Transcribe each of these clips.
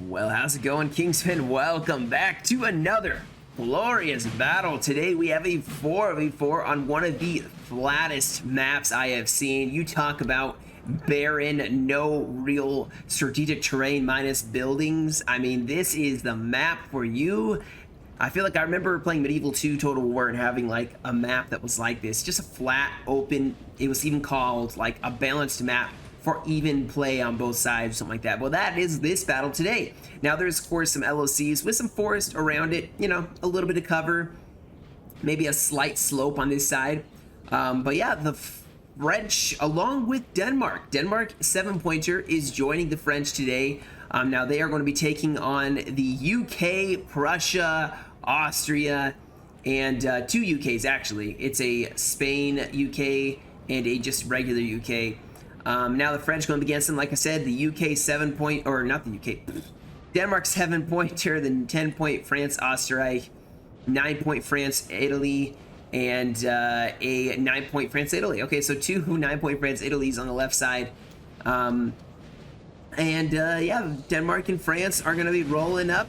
Well, how's it going, Kingston? Welcome back to another glorious battle. Today we have a 4v4 on one of the flattest maps I have seen. You talk about barren, no real strategic terrain minus buildings. I mean, this is the map for you. I feel like I remember playing Medieval 2 Total War and having like a map that was like this, just a flat, open, it was even called like a balanced map for even play on both sides, something like that. Well, that is this battle today. Now there's of course some LOCs with some forest around it, you know, a little bit of cover, maybe a slight slope on this side. But yeah, the French along with Denmark 7-pointer is joining the French today. Now they are going to be taking on the UK, Prussia, Austria, and two UKs actually. It's a Spain UK and a just regular UK. Now the French going against them, like I said, the UK 7-point, or not the UK, Denmark 7-pointer, the 10-point France, Austria, 9-point France, Italy, and a 9-point France, Italy. Okay, so two 9-point France, Italy's on the left side. Yeah, Denmark and France are going to be rolling up.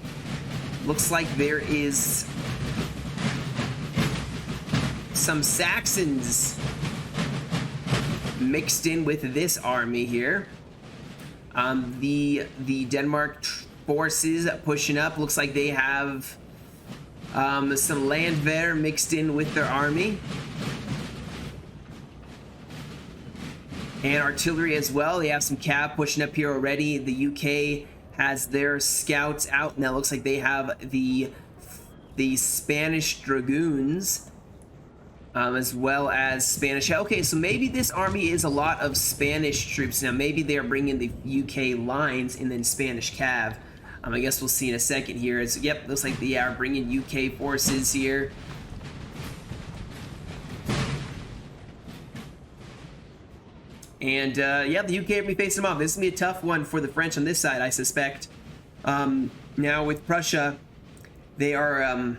Looks like there is some Saxons mixed in with this army here. The Denmark forces pushing up. Looks like they have some Landwehr mixed in with their army. And artillery as well. They have some cav pushing up here already. The UK has their scouts out. Now it looks like they have the Spanish dragoons. As well as Spanish. Okay, so maybe this army is a lot of Spanish troops. Now maybe they are bringing the UK lines and then Spanish cav. I guess we'll see in a second here. It's, yep, looks like they are bringing UK forces here. And yeah, the UK will be facing them off. This is going to be a tough one for the French on this side, I suspect. Now with Prussia, they are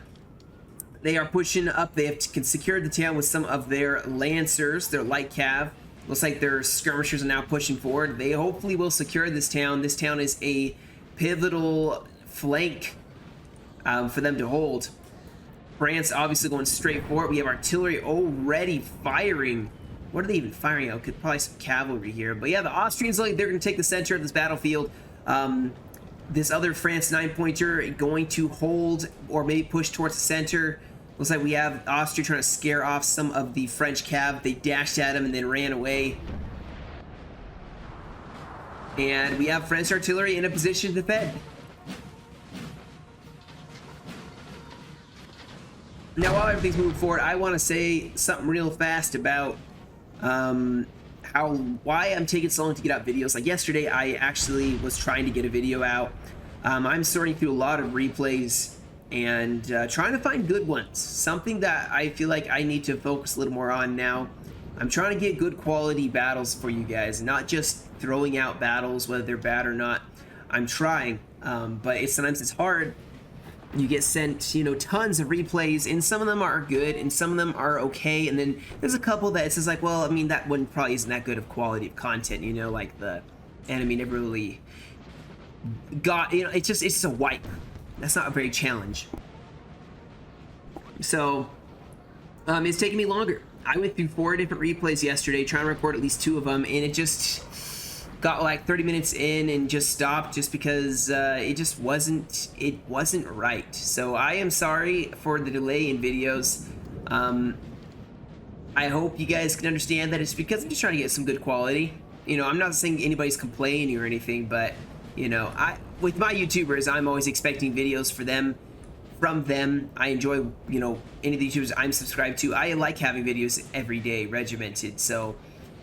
pushing up. They have secured the town with some of their lancers, their light cav. Looks like their skirmishers are now pushing forward. They hopefully will secure this town. This town is a pivotal flank for them to hold. France obviously going straight forward. We have artillery already firing. What are they even firing out? Could probably some cavalry here. But yeah, the Austrians, like, they're going to take the center of this battlefield. This other France 9-pointer going to hold or maybe push towards the center. Looks like we have Austria trying to scare off some of the French cav. They dashed at him and then ran away. And we have French artillery in a position to defend. Now, while everything's moving forward, I want to say something real fast about why I'm taking so long to get out videos. Like yesterday, I actually was trying to get a video out. I'm sorting through a lot of replays and trying to find good ones. Something that I feel like I need to focus a little more on now. I'm trying to get good quality battles for you guys, not just throwing out battles, whether they're bad or not. I'm trying, but sometimes it's hard. You get sent, you know, tons of replays, and some of them are good, and some of them are okay, and then there's a couple that it's just like, well, I mean, that one probably isn't that good of quality of content, you know, like the enemy never really got, you know, it's just a wipe. That's not a very challenge. So, it's taking me longer. I went through 4 different replays yesterday, trying to record at least 2 of them, and it just got like 30 minutes in and just stopped just because it wasn't right. So I am sorry for the delay in videos. I hope you guys can understand that it's because I'm just trying to get some good quality. You know, I'm not saying anybody's complaining or anything, but you know, with my YouTubers, I'm always expecting videos from them. I enjoy, you know, any of the YouTubers I'm subscribed to. I like having videos every day, regimented. So,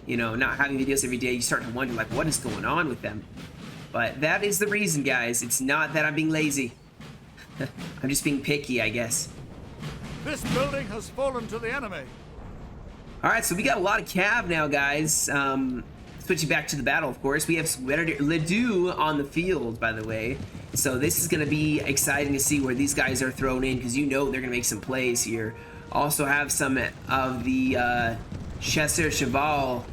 you know, not having videos every day, you start to wonder, like, what is going on with them? But that is the reason, guys. It's not that I'm being lazy. I'm just being picky, I guess. This building has fallen to the enemy. All right, so we got a lot of cav now, guys. Switching back to the battle, of course. We have Ledoux on the field, by the way. So this is going to be exciting to see where these guys are thrown in, because you know they're going to make some plays here. Also have some of the Chasseur Cheval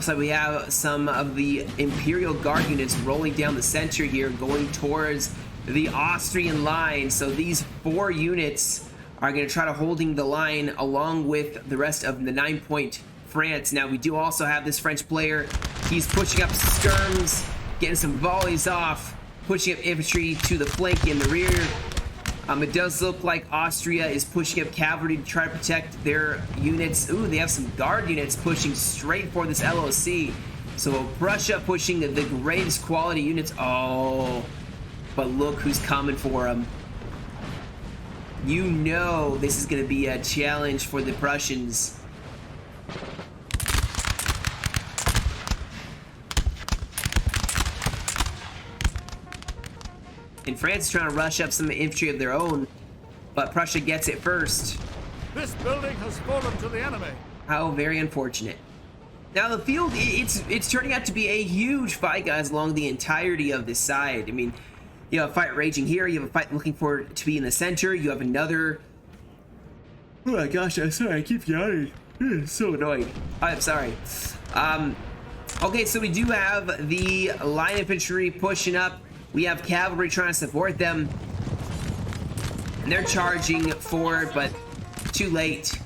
Looks like we have some of the Imperial Guard units rolling down the center here, going towards the Austrian line. So these 4 units are going to try to holding the line along with the rest of the 9-point France. Now we do also have this French player. He's pushing up skirms, getting some volleys off, pushing up infantry to the flank in the rear. It does look like Austria is pushing up cavalry to try to protect their units. Ooh, they have some guard units pushing straight for this LOC. So Prussia pushing the greatest quality units. Oh, but look who's coming for them. You know this is going to be a challenge for the Prussians. And France is trying to rush up some infantry of their own, but Prussia gets it first. This building has fallen to the enemy. How very unfortunate. Now the field, it's turning out to be a huge fight, guys, along the entirety of this side. I mean, you have a fight raging here. You have a fight looking for it to be in the center. You have another. Oh my gosh, I'm sorry. I keep yawning. It's so annoying. I'm sorry. Okay, so we do have the line infantry pushing up. We have cavalry trying to support them. And they're charging forward, but too late.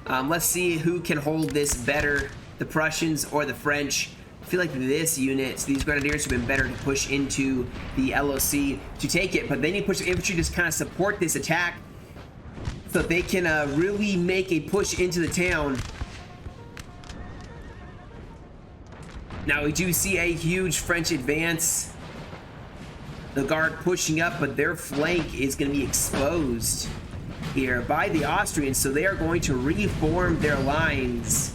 Let's see who can hold this better, the Prussians or the French. I feel like this unit, these grenadiers have been better to push into the LOC to take it, but they need to push the infantry to just kind of support this attack so that they can really make a push into the town. Now we do see a huge French advance. The Guard pushing up, but their flank is going to be exposed here by the Austrians, so they are going to reform their lines.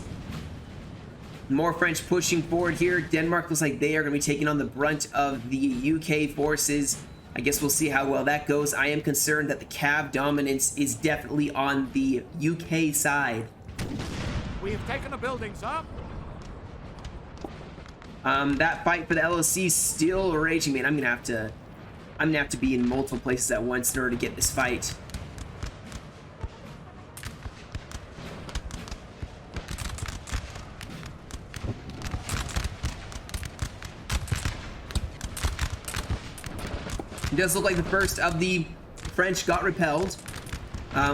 More French pushing forward here. Denmark looks like they are going to be taking on the brunt of the UK forces. I guess we'll see how well that goes. I am concerned that the Cav dominance is definitely on the UK side. We have taken a building, sir. That fight for the LOC is still raging, man. I'm gonna have to be in multiple places at once in order to get this fight. It does look like the first of the French got repelled,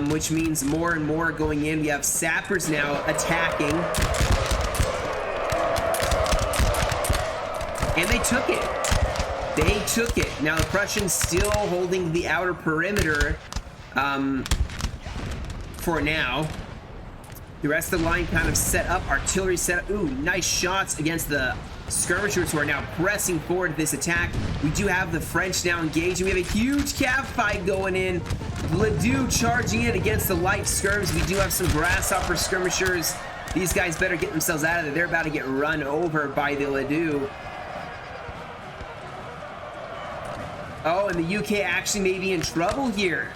which means more and more going in. We have sappers now attacking. And they took it. They took it. Now the Prussians still holding the outer perimeter for now. The rest of the line kind of set up, artillery set up. Ooh, nice shots against the skirmishers who are now pressing forward this attack. We do have the French now engaging. We have a huge cav fight going in. Ledoux charging in against the light skirms. We do have some grasshopper skirmishers. These guys better get themselves out of there. They're about to get run over by the Ledoux. Oh, and the UK actually may be in trouble here.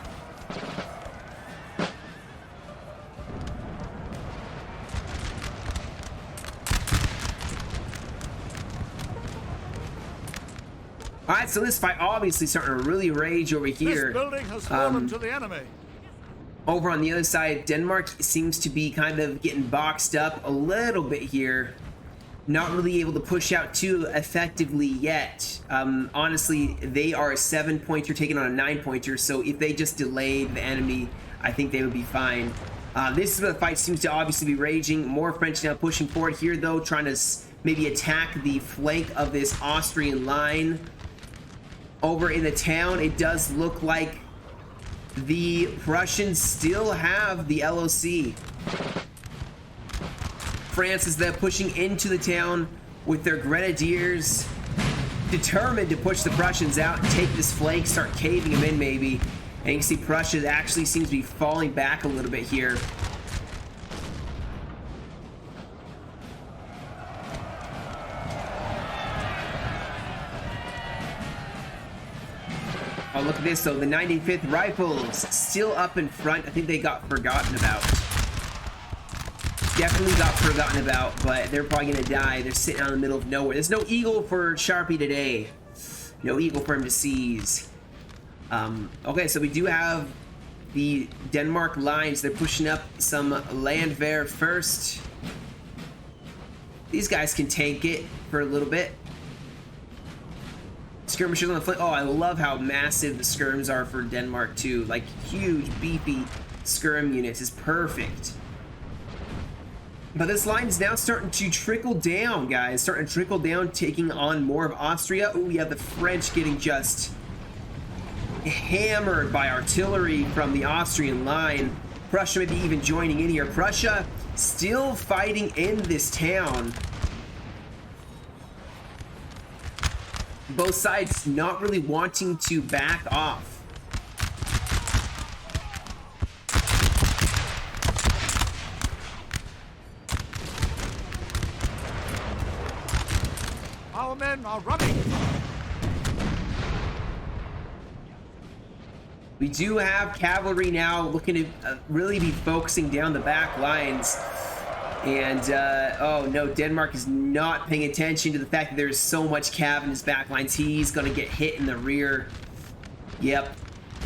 All right, so this fight obviously starting to really rage over here. This building has fallen to the enemy. Over on the other side, Denmark seems to be kind of getting boxed up a little bit here. Not really able to push out too effectively yet. Honestly, they are a 7-pointer taking on a 9-pointer, so if they just delayed the enemy, I think they would be fine. This is where the fight seems to obviously be raging. More French now pushing forward here, though, trying to maybe attack the flank of this Austrian line. Over in the town, it does look like the Prussians still have the LOC. France is there pushing into the town with their grenadiers, determined to push the Prussians out and take this flank, start caving them in maybe. And you can see Prussia actually seems to be falling back a little bit here. Oh, look at this, though. The 95th Rifles still up in front. I think they got forgotten about. Definitely got forgotten about, but they're probably going to die. They're sitting out in the middle of nowhere. There's no eagle for Sharpie today. No eagle for him to seize. Okay, so we do have the Denmark lines. They're pushing up some Landwehr first. These guys can tank it for a little bit. Skirmishers on the flank. Oh, I love how massive the skirms are for Denmark too. Like huge, beefy skirm units is perfect. But this line's now starting to trickle down, guys. Starting to trickle down, taking on more of Austria. Oh, we have the French getting just hammered by artillery from the Austrian line. Prussia maybe even joining in here. Prussia still fighting in this town. Both sides not really wanting to back off. Our men are running. We do have cavalry now looking to really be focusing down the back lines. And, oh no, Denmark is not paying attention to the fact that there's so much cav in his back lines. He's going to get hit in the rear. Yep.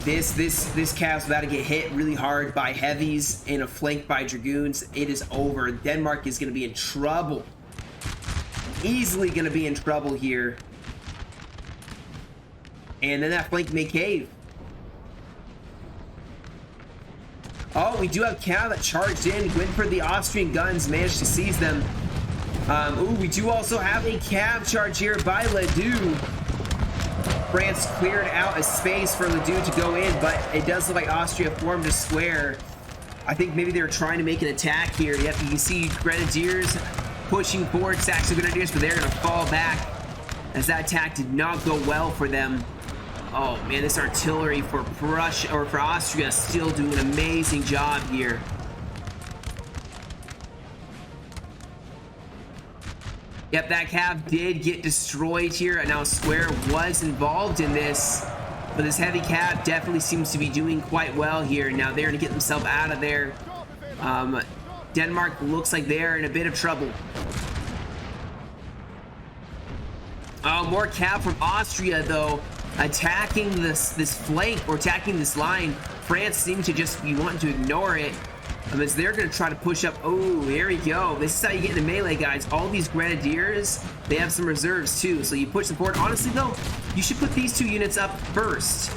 This cav's about to get hit really hard by heavies and a flank by dragoons. It is over. Denmark is going to be in trouble. Easily going to be in trouble here. And then that flank may cave. Oh, we do have cav that charged in. Went for the Austrian guns, managed to seize them. Ooh, we do also have a cav charge here by Ledoux. France cleared out a space for Ledoux to go in, but it does look like Austria formed a square. I think maybe they're trying to make an attack here. Yep, you can see Grenadiers pushing forward, Saxon Grenadiers, but they're going to fall back as that attack did not go well for them. Oh man, this artillery for Prussia or for Austria still doing an amazing job here. Yep, that cav did get destroyed here, and now Square was involved in this, but this heavy cav definitely seems to be doing quite well here. Now they're going to get themselves out of there. Denmark looks like they're in a bit of trouble. More cav from Austria though, attacking this flank or attacking this line. France seems to just be wanting to ignore it. As they're going to try to push up. Oh, here we go. This is how you get into melee, guys. All these Grenadiers, they have some reserves too, so you push them forward. Honestly though, you should put these two units up first.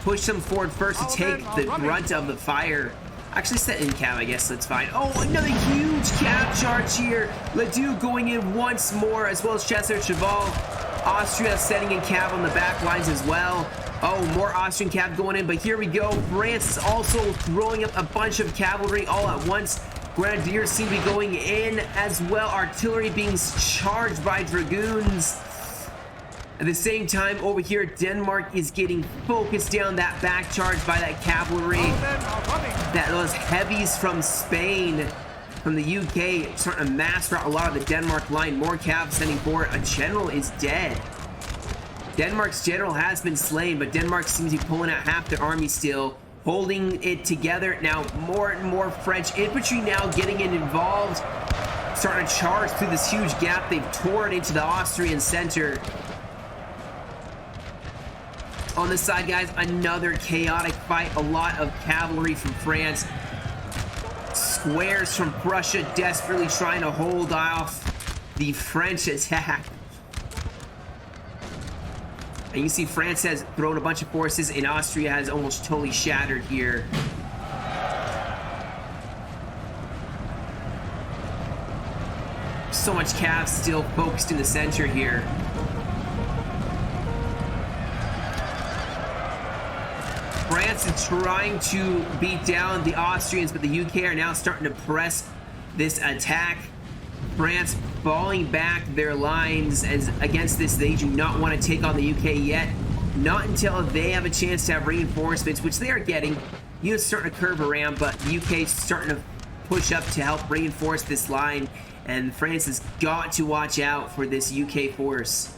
Push them forward first to take the brunt of the fire. Actually, set in cav, I guess that's fine. Oh, another huge cav charge here. Ledoux going in once more, as well as Chancellor Cheval. Austria setting in cav on the back lines as well. Oh, more Austrian cav going in, but here we go. France is also throwing up a bunch of cavalry all at once. Grenadiers seem to be going in as well. Artillery being charged by dragoons. At the same time, over here, Denmark is getting focused down that back charge by that cavalry. Those heavies from Spain, from the UK, starting to master out a lot of the Denmark line. More cav sending forward. A general is dead. Denmark's general has been slain, but Denmark seems to be pulling out half their army still, holding it together. Now, more and more French infantry now getting involved, starting to charge through this huge gap they've torn into the Austrian center. On this side, guys, another chaotic fight. A lot of cavalry from France. Squares from Prussia desperately trying to hold off the French attack. And you see France has thrown a bunch of forces, and Austria has almost totally shattered here. So much cav still focused in the center here. France is trying to beat down the Austrians, but the UK are now starting to press this attack. France falling back their lines as against this. They do not want to take on the UK yet. Not until they have a chance to have reinforcements, which they are getting. Units starting to curve around, but the UK is starting to push up to help reinforce this line. And France has got to watch out for this UK force.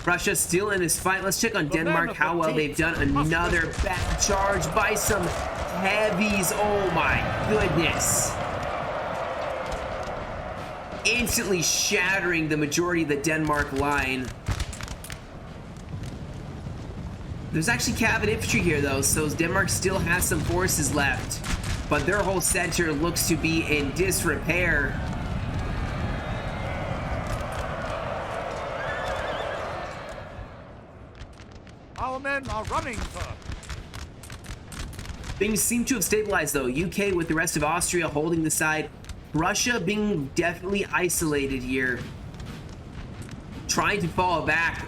Russia still in this fight. Let's check on Denmark, how well they've done. Another back charge by some heavies. Oh my goodness. Instantly shattering the majority of the Denmark line. There's actually cav and infantry here though, so Denmark still has some forces left. But their whole center looks to be in disrepair. Our men are running, sir. Things seem to have stabilized though. UK with the rest of Austria holding the side. Russia being definitely isolated here. Trying to fall back.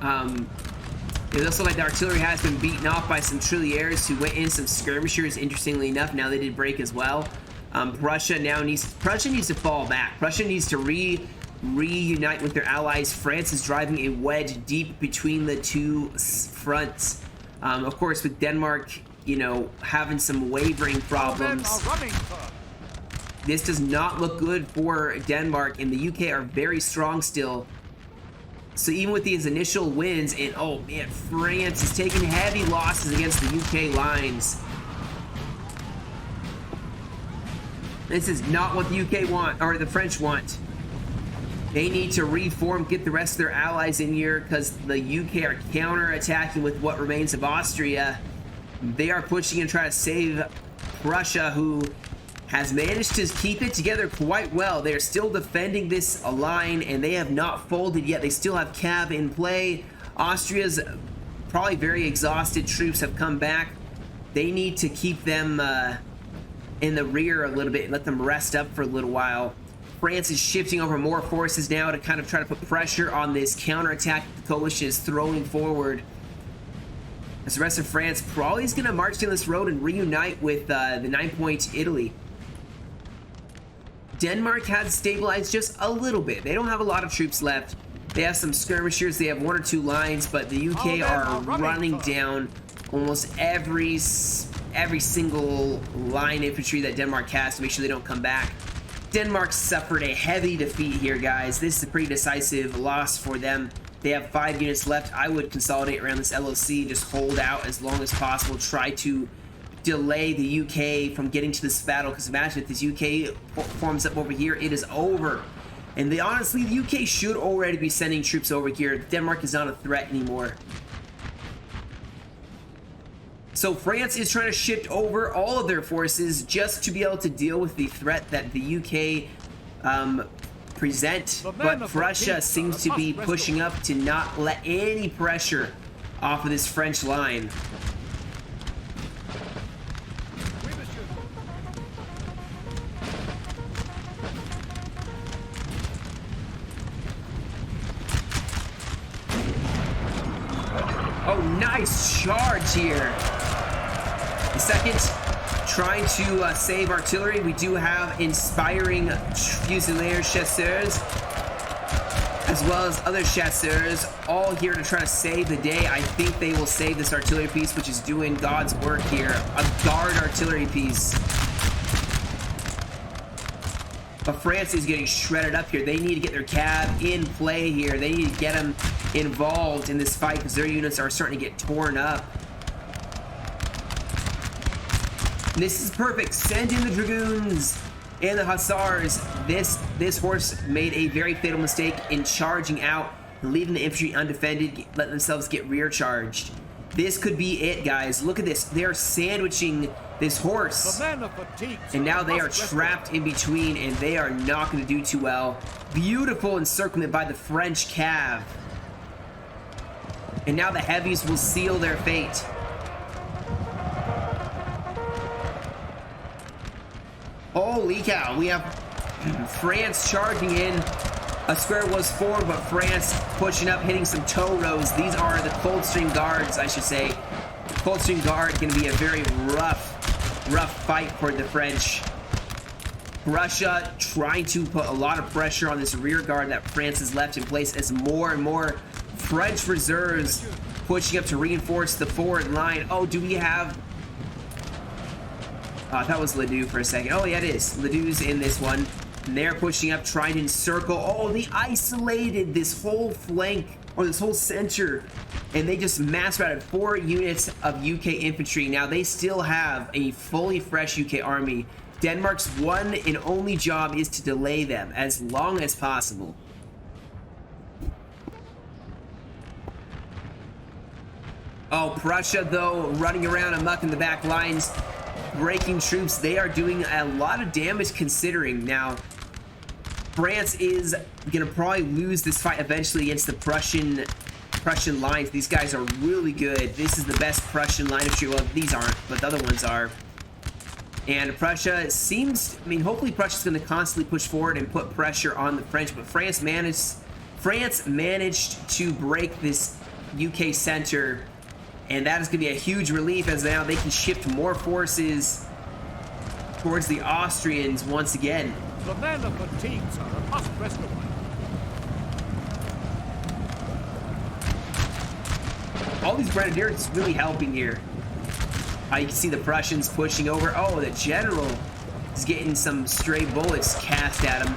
It looks like the artillery has been beaten off by some trilliers who went in, some skirmishers, interestingly enough. Now they did break as well. Prussia needs to fall back. Prussia needs to reunite with their allies. France is driving a wedge deep between the two fronts. Of course, with Denmark, you know, having some wavering problems. This does not look good for Denmark, and the UK are very strong still. So even with these initial wins, and oh man, France is taking heavy losses against the UK lines. This is not what the UK want, or the French want. They need to reform, get the rest of their allies in here, because the UK are counter-attacking with what remains of Austria. They are pushing and trying to save Prussia, who has managed to keep it together quite well. They're still defending this line, and they have not folded yet. They still have Cav in play. Austria's probably very exhausted troops have come back. They need to keep them in the rear a little bit and let them rest up for a little while. France is shifting over more forces now to kind of try to put pressure on this counterattack the coalition is throwing forward. As the rest of France probably is going to march down this road and reunite with the 9-point Italy. Denmark has stabilized just a little bit. They don't have a lot of troops left. They have some skirmishers. They have one or two lines, but the UK are running down almost every single line infantry that Denmark has to make sure they don't come back. Denmark suffered a heavy defeat here, guys. This is a pretty decisive loss for them. They have 5 units left. I would consolidate around this LOC, just hold out as long as possible, try to delay the UK from getting to this battle, because imagine if this UK forms up over here, it is over. And honestly, the UK should already be sending troops over here. Denmark is not a threat anymore. So France is trying to shift over all of their forces just to be able to deal with the threat that the UK present, but Prussia seems to be pushing up to not let any pressure off of this French line. Oh, nice charge here. The second, trying to save artillery. We do have inspiring Fusiliers chasseurs, as well as other chasseurs, all here to try to save the day. I think they will save this artillery piece, which is doing God's work here. A guard artillery piece. But France is getting shredded up here. They need to get their cab in play here. They need to get them involved in this fight because their units are starting to get torn up. This is perfect. Send in the dragoons and the hussars. This horse made a very fatal mistake in charging out, leaving the infantry undefended, letting themselves get rear charged. This could be it, guys. Look at this. They're sandwiching this horse. And now they are trapped in between, and they are not going to do too well. Beautiful encirclement by the French cav. And now the heavies will seal their fate. Holy cow, we have France charging in. A square was formed, but France pushing up, hitting some tow rows. These are the Coldstream Guards, I should say. Coldstream Guard going to be a very rough fight for the French. Russia trying to put a lot of pressure on this rear guard that France has left in place as more and more French reserves pushing up to reinforce the forward line. Oh, do we have... Oh, I thought it was Ledoux for a second. Oh, yeah, it is. Ledoux's in this one. And they're pushing up, trying to encircle. Oh, they isolated this whole flank, or this whole center. And they just mass routed 4 units of UK infantry. Now, they still have a fully fresh UK army. Denmark's one and only job is to delay them as long as possible. Oh, Prussia, though, running around amok in the back lines, breaking troops. They are doing a lot of damage considering. Now, France is going to probably lose this fight eventually against the Prussian Prussian lines. These guys are really good. This is the best Prussian line of tree. Well, these aren't, but the other ones are. And Prussia seems, I mean, hopefully Prussia's going to constantly push forward and put pressure on the French, but France managed to break this UK center, and that is going to be a huge relief as now they can shift more forces towards the Austrians once again. The men are fatigued, sir, and must rest awhile. All these grenadiers really helping here. You can see the Prussians pushing over. Oh, the general is getting some stray bullets cast at him.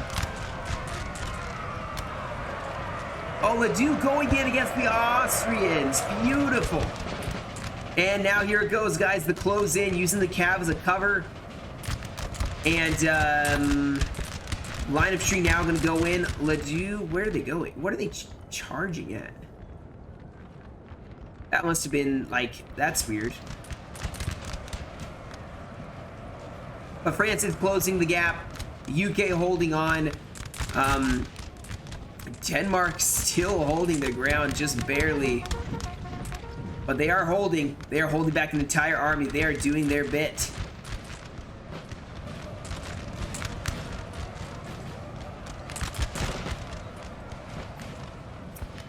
Oh, Ledoux going in against the Austrians. Beautiful. And now here it goes, guys. The close in, using the cav as a cover. And line of tree now going to go in. Ledoux, where are they going? What are they charging at? That must have been, like, that's weird. But France is closing the gap. UK holding on. Denmark still holding their ground, just barely. But they are holding. They are holding back an entire army. They are doing their bit.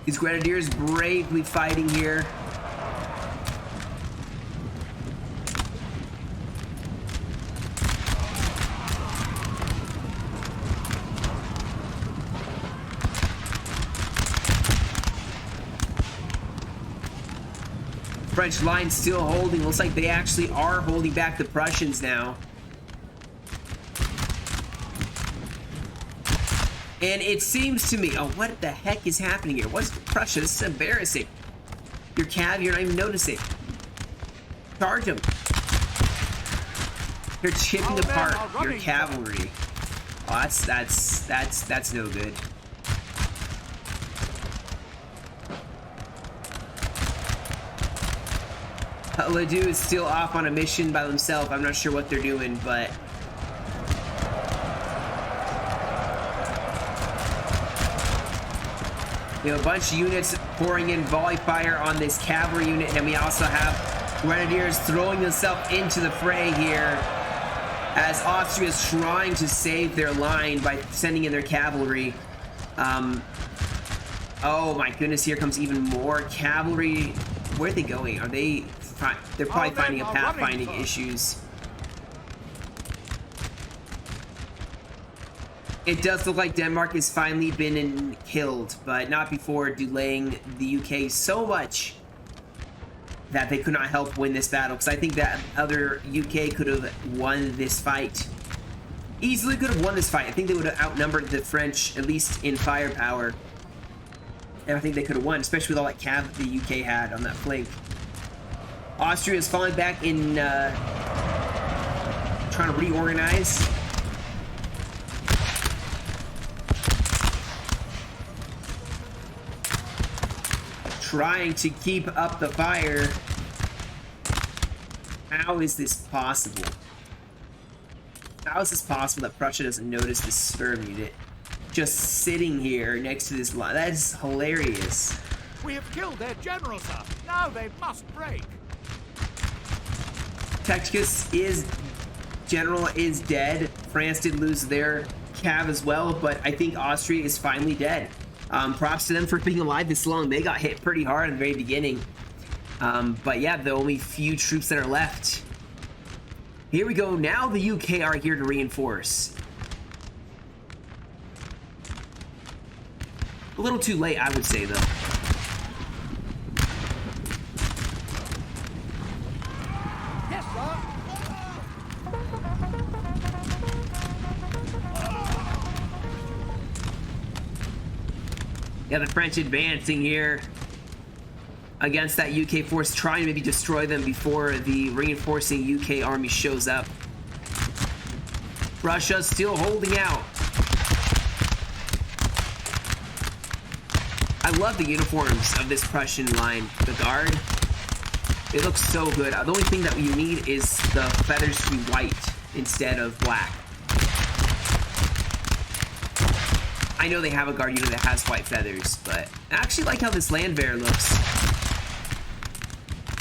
These grenadiers bravely fighting here. French line still holding. Looks like they actually are holding back the Prussians now. And it seems to me, oh, what the heck is happening here? What's Prussia? This is embarrassing. Your cav, you're not even noticing. Charge them. You're chipping apart your cavalry. Oh, that's no good. Ledoux is still off on a mission by themselves. I'm not sure what they're doing, but you know, a bunch of units pouring in volley fire on this cavalry unit, and we also have grenadiers throwing themselves into the fray here as Austria is trying to save their line by sending in their cavalry. Oh my goodness, here comes even more cavalry. Where are they going? Are they? They're probably finding a pathfinding issues. It does look like Denmark has finally been killed, but not before delaying the UK so much that they could not help win this battle. Because I think that other UK could have won this fight. Easily could have won this fight. I think they would have outnumbered the French, at least in firepower. And I think they could have won, especially with all that cav the UK had on that flank. Austria is falling back in, trying to reorganize. Trying to keep up the fire. How is this possible? How is this possible that Prussia doesn't notice this sperm unit just sitting here next to this line? That is hilarious. We have killed their general, sir. Now they must break. Tacticus general is dead. France did lose their cav as well, but I think Austria is finally dead. Props to them for being alive this long. They got hit pretty hard in the very beginning. But yeah, the only few troops that are left. Here we go. Now the UK are here to reinforce. A little too late, I would say, though. Yeah, the French advancing here against that UK force, trying to maybe destroy them before the reinforcing UK army shows up. Russia's still holding out. I love the uniforms of this Prussian line. The guard, it looks so good. The only thing that you need is the feathers to be white instead of black. I know they have a guard unit that has white feathers, but I actually like how this land bear looks.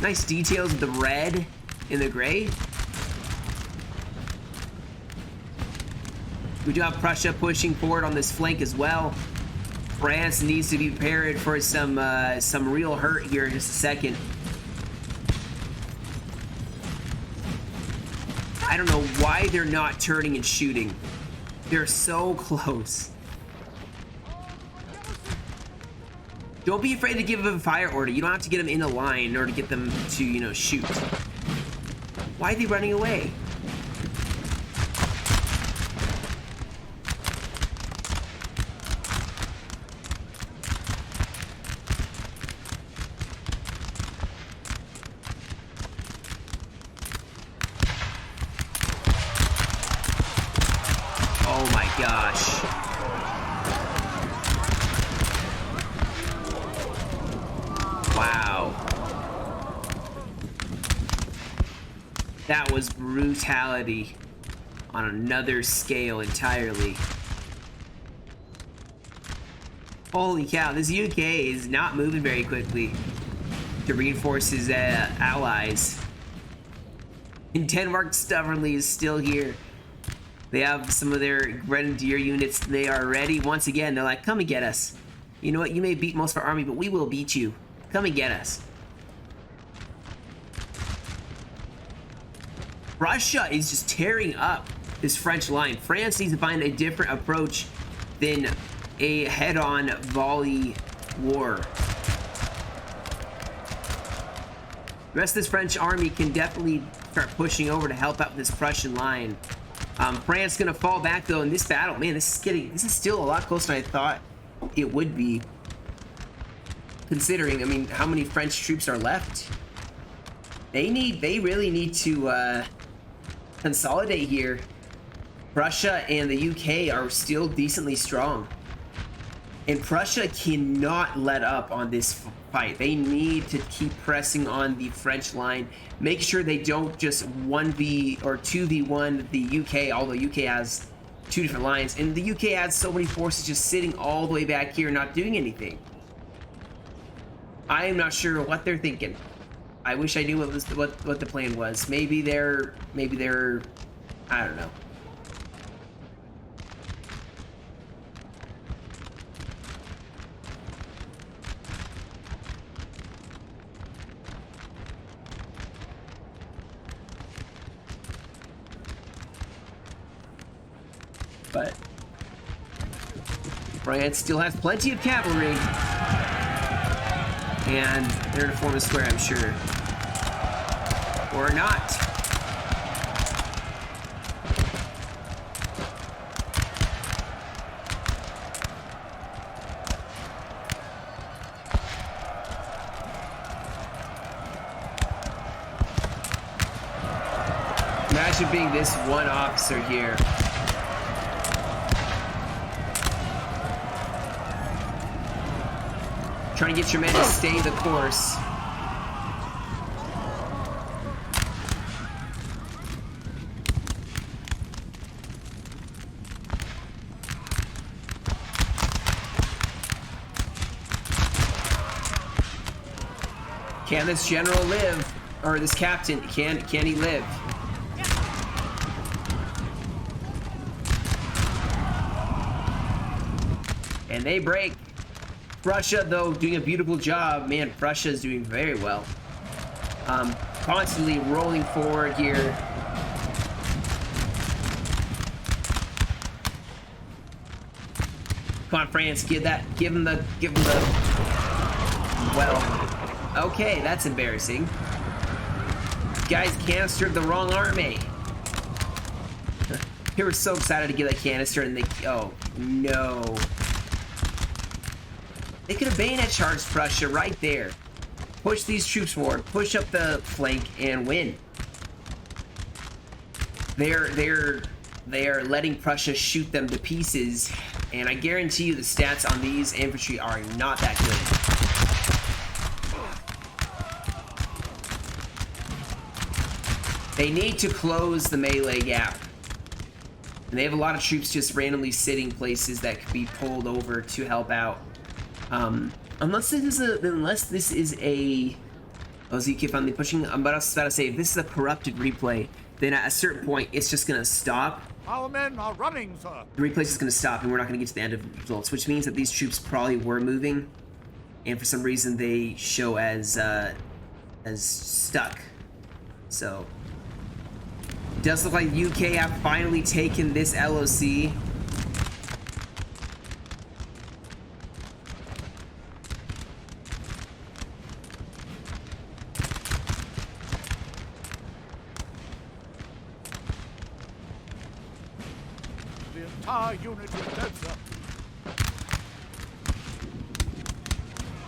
Nice details with the red and the gray. We do have Prussia pushing forward on this flank as well. France needs to be prepared for some real hurt here in just a second. I don't know why they're not turning and shooting. They're so close. Don't be afraid to give them a fire order. You don't have to get them in a line in order to get them to, you know, shoot. Why are they running away? Oh my gosh. Wow. That was brutality on another scale entirely. Holy cow, this UK is not moving very quickly to reinforce his allies. And Denmark stubbornly is still here. They have some of their grenadier units. They are ready. Once again, they're like, come and get us. You know what? You may beat most of our army, but we will beat you. Come and get us. Russia is just tearing up this French line. France needs to find a different approach than a head-on volley war. The rest of this French army can definitely start pushing over to help out this Prussian line. France gonna fall back though in this battle. Man, this is still a lot closer than I thought it would be. Considering, I mean, how many French troops are left. They really need to consolidate here. Prussia and the UK are still decently strong. And Prussia cannot let up on this fight. They need to keep pressing on the French line. Make sure they don't just 1v or 2v1 the UK, although UK has two different lines. And the UK has so many forces just sitting all the way back here not doing anything. I am not sure what they're thinking. I wish I knew what the plan was. Maybe they're I don't know. But France still has plenty of cavalry. And they're to form a square, I'm sure. Or not. Imagine being this one officer here. Trying to get your men to stay the course. Can this general live? Or this captain, can he live? And they break. Prussia, though, doing a beautiful job. Man, Prussia is doing very well. Constantly rolling forward here. Come on, France, give him the, well, okay, that's embarrassing. Guys canistered the wrong army. They were so excited to get that canister and they, oh, no. They could have bayonet charged Prussia right there. Push these troops forward, push up the flank, and win. They are letting Prussia shoot them to pieces, and I guarantee you the stats on these infantry are not that good. They need to close the melee gap. And they have a lot of troops just randomly sitting places that could be pulled over to help out. Unless this is a oh, ZK finally pushing. I'm about to say, if this is a corrupted replay, then at a certain point it's just gonna stop. Our men are running, sir. The replay is gonna stop, and we're not gonna get to the end of the results, which means that these troops probably were moving, and for some reason they show as stuck. So it does look like UK have finally taken this LOC. The entire unit is dead, sir.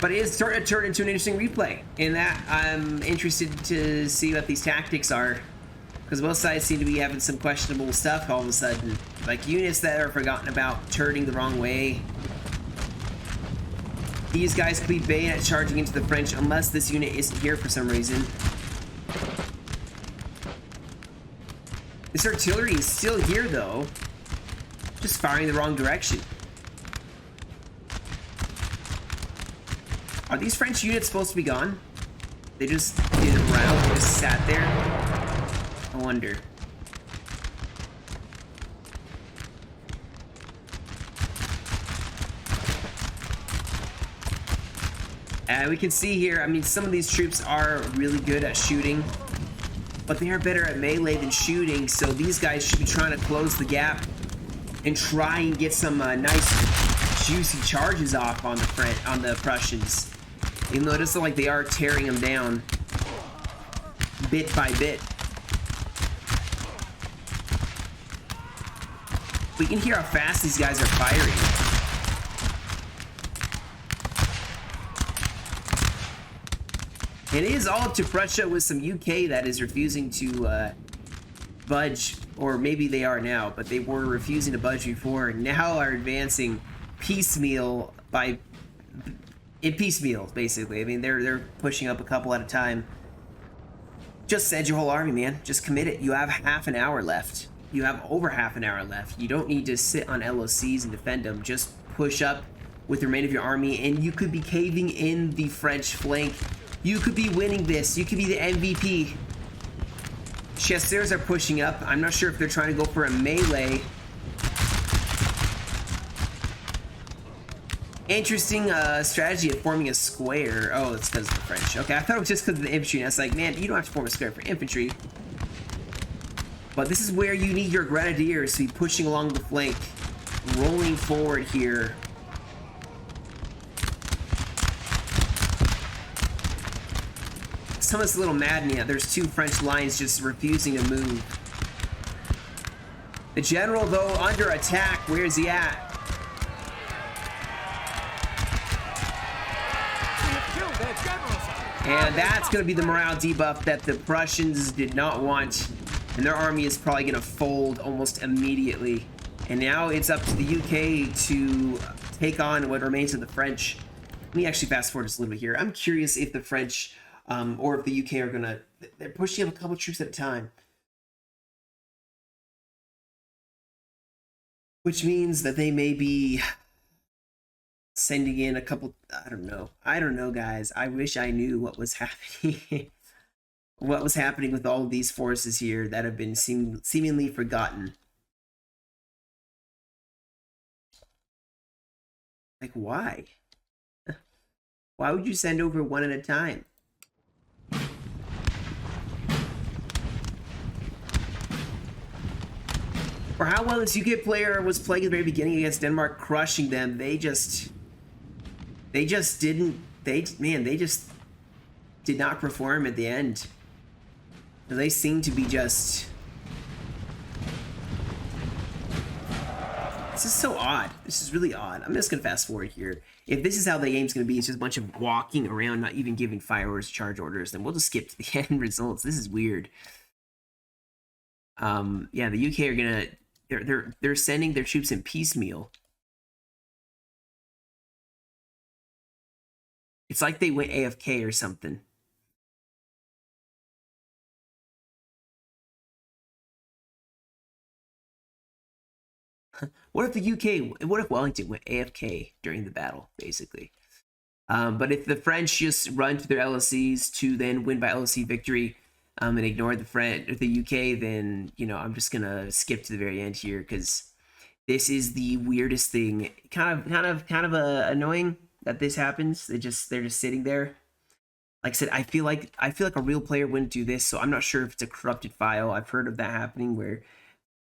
But it is starting to turn into an interesting replay. In that, I'm interested to see what these tactics are. Because both sides seem to be having some questionable stuff all of a sudden. Like units that are forgotten about turning the wrong way. These guys could be bayonet charging into the French unless this unit isn't here for some reason. This artillery is still here though. Just firing the wrong direction. Are these French units supposed to be gone? They just didn't round, just sat there? I wonder. We can see here, I mean, some of these troops are really good at shooting, but they are better at melee than shooting, so these guys should be trying to close the gap and try and get some nice juicy charges off on the Prussians. Even though it does look like they are tearing them down bit by bit. We can hear how fast these guys are firing. And it is all up to Prussia with some UK that is refusing to budge, or maybe they are now, but they were refusing to budge before, and now are advancing piecemeal in piecemeal, basically. I mean, they're pushing up a couple at a time. Just send your whole army, man. Just commit it. You have half an hour left. You have over half an hour left. You don't need to sit on LOCs and defend them. Just push up with the remainder of your army, and you could be caving in the French flank. You could be winning this. You could be the MVP. Chasseurs are pushing up. I'm not sure if they're trying to go for a melee. Interesting strategy of forming a square. Oh, it's because of the French. Okay, I thought it was just because of the infantry. And I was like, man, you don't have to form a square for infantry. But this is where you need your grenadiers to be pushing along the flank, rolling forward here. Some of it's a little maddening. There's two French lines just refusing to move. The general, though, under attack. Where is he at? And that's going to be the morale debuff that the Prussians did not want. And their army is probably going to fold almost immediately. And now it's up to the UK to take on what remains of the French. Let me actually fast forward just a little bit here. I'm curious if the French or if the UK are going to... They're pushing up a couple troops at a time. Which means that they may be sending in a couple... I don't know, guys. I wish I knew what was happening. What was happening with all of these forces here that have been seemingly forgotten. Like, why? Why would you send over one at a time? For how well this UK player was playing at the very beginning against Denmark, crushing them, they just did not perform at the end. They seem to be just... This is so odd. This is really odd. I'm just gonna fast forward here. If this is how the game's gonna be, it's just a bunch of walking around, not even giving fire orders, charge orders, then we'll just skip to the end results. This is weird. Yeah, the UK are gonna... They're sending their troops in piecemeal. It's like they went AFK or something. What if the UK, what if Wellington went AFK during the battle, basically? But if the French just run to their LSCs to then win by LSC victory, and ignore the UK, then, you know, I'm just gonna skip to the very end here because this is the weirdest thing. Kind of annoying that this happens. They're just sitting there. Like I said, I feel like a real player wouldn't do this, so I'm not sure if it's a corrupted file. I've heard of that happening where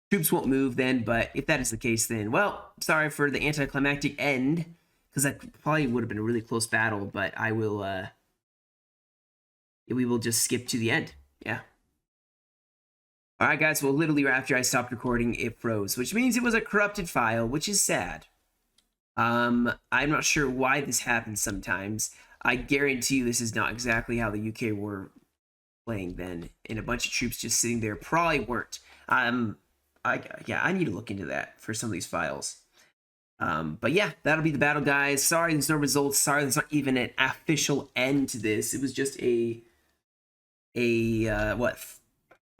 troops won't move then, but if that is the case, then, well, sorry for the anticlimactic end, because that probably would have been a really close battle, but we will just skip to the end. Yeah. All right, guys, well, literally after I stopped recording, it froze, which means it was a corrupted file, which is sad. I'm not sure why this happens sometimes. I guarantee you this is not exactly how the UK were playing then, and a bunch of troops just sitting there probably weren't. Yeah, I need to look into that for some of these files. But yeah, that'll be the battle, guys. Sorry there's no results. Sorry there's not even an official end to this. It was just a what,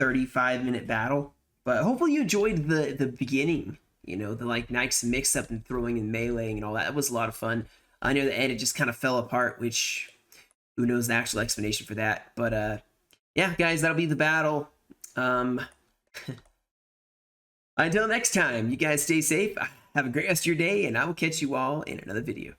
35-minute battle. But hopefully you enjoyed the beginning, you know, the like nice mix up and throwing and meleeing and all that. It was a lot of fun. I know the end it just kind of fell apart, which who knows the actual explanation for that. But yeah, guys, that'll be the battle. Until next time, you guys stay safe. Have a great rest of your day, and I will catch you all in another video.